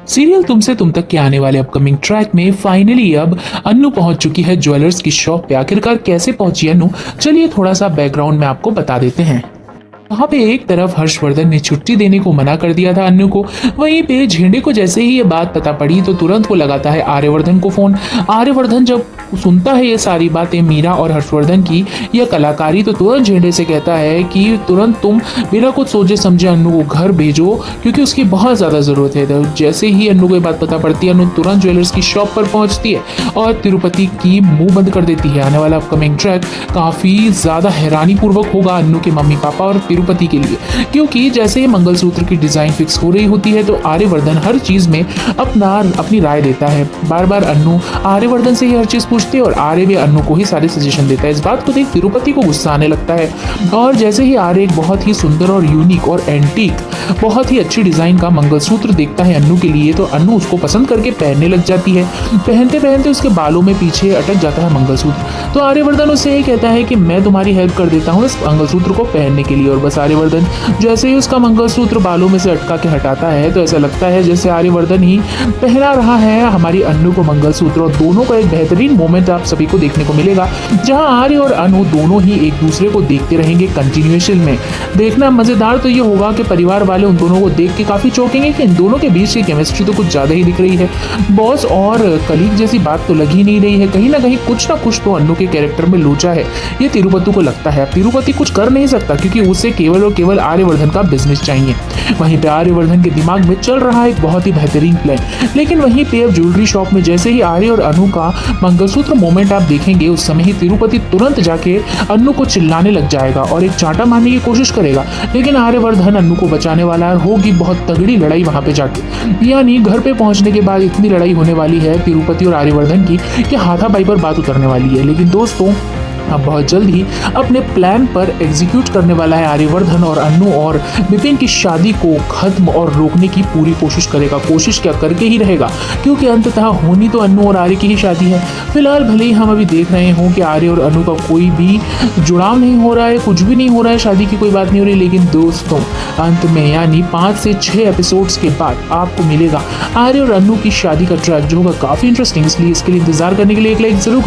Serial तुमसे तुम तक के आने वाले अपकमिंग ट्रैक में फाइनली अब अन्नू पहुंच चुकी है ज्वेलर्स की शॉप पे। आखिरकार कैसे पहुंची अन्नू, चलिए थोड़ा सा बैकग्राउंड में आपको बता देते हैं। वहाँ पे एक तरफ हर्षवर्धन ने छुट्टी देने को मना कर दिया था अन्नू को, वहीं पे झेंडे को जैसे ही ये बात पता पड़ी तो तुरंत वो लगाता है आर्यवर्धन को फोन। आर्यवर्धन जब सुनता है ये सारी बातें मीरा और हर्षवर्धन की यह कलाकारी, तो तुरंत झेंडे से कहता है कि तुरंत तुम बिना कुछ सोचे समझे अन्नू को घर भेजो क्योंकि उसकी बहुत ज़्यादा ज़रूरत है। तो जैसे ही अन्नू को ये बात पता पड़ती है, अन्नू तुरंत ज्वेलर्स की शॉप पर पहुंचती है और तिरुपति की मुंह बंद कर देती है। आने वाला अपकमिंग ट्रैक काफ़ी ज़्यादा हैरानी पूर्वक होगा अन्नू के मम्मी पापा और तिरुपति के लिए, क्योंकि जैसे ही मंगलसूत्र की डिज़ाइन फिक्स हो रही होती है तो आर्यवर्धन हर चीज़ में अपनी राय देता है। बार बार अन्नू आर्यवर्धन से ही हर चीज़ पूछती है और आर्य भी अन्नू को ही सारे सजेशन देता है। इस बात को देख तिरुपति को गुस्सा आने लगता है और जैसे ही आर्य एक बहुत ही सुंदर और यूनिक और एंटीक बहुत ही अच्छी डिज़ाइन का मंगलसूत्र देखता है अन्नू के लिए, तो अन्नू उसको पसंद करके पहनने लग जाती है। पहनते पहनते उसके बालों में पीछे अटक जाता है मंगलसूत्र, तो आर्यवर्धन उससे ये कहता है कि मैं तुम्हारी हेल्प कर देता हूँ इस मंगलसूत्र को पहनने के लिए। और बस आर्यवर्धन जैसे ही उसका मंगलसूत्र बालों में से अटका के हटाता है तो ऐसा लगता है जैसे आर्यवर्धन ही पहना रहा है हमारी अन्नू को मंगलसूत्र। और दोनों का एक बेहतरीन मोमेंट आप सभी को देखने को मिलेगा जहां आर्य और अनु दोनों ही एक दूसरे को देखते रहेंगे कंटिन्यूएशन में। देखना मजेदार तो ये होगा कि परिवार वाले उन दोनों को देख के काफी चौंकेंगे कि इन दोनों के बीच की केमिस्ट्री तो कुछ ज्यादा ही दिख रही है। बॉस और कलीग जैसी बात तो लग ही नहीं रही है, कहीं ना कहीं कुछ तो अन्नू के कैरेक्टर में लोचा है, ये तिरुपति को लगता है। तिरुपति कुछ कर नहीं सकता क्योंकि उसे केवल और केवल आर्यवर्धन का बिजनेस चाहिए। वहीं पे आर्यवर्धन के दिमाग में चल रहा है एक बहुत ही बेहतरीन प्लान, लेकिन वहीं पे अब ज्वेलरी शॉप में जैसे ही आर्य और अनु का मंगलसूत्र मोमेंट आप देखेंगे उस समय ही तिरुपति तुरंत जाके अन्नू को चिल्लाने लग जाएगा और एक चांटा मारने की कोशिश करेगा, लेकिन आर्यवर्धन अन्नू को बचाने वाला होगी बहुत तगड़ी लड़ाई वहां पे जाके। यानी घर पे पहुंचने के बाद इतनी लड़ाई होने वाली है तिरुपति और आर्यवर्धन की कि हाथापाई पर बात उतरने वाली है। लेकिन दोस्तों अब बहुत जल्द ही अपने प्लान पर एग्जीक्यूट करने वाला है आर्यवर्धन और अन्नू, और विपिन की शादी को खत्म और रोकने की पूरी कोशिश करेगा। कोशिश क्या करके ही रहेगा क्योंकि अंततः होनी तो अन्नू और आर्य की ही शादी है। फिलहाल भले ही हम अभी देख रहे हों कि आर्य और अन्नू का कोई भी जुड़ाव नहीं हो रहा है, कुछ भी नहीं हो रहा है, शादी की कोई बात नहीं हो रही, लेकिन दोस्तों अंत में यानी 5 से 6 एपिसोड्स के बाद आपको मिलेगा आर्य और अन्नू की शादी का ट्रैक जो होगा काफ़ी इंटरेस्टिंग। इसलिए इसके लिए इंतजार करने के लिए एक लाइक जरूर करें।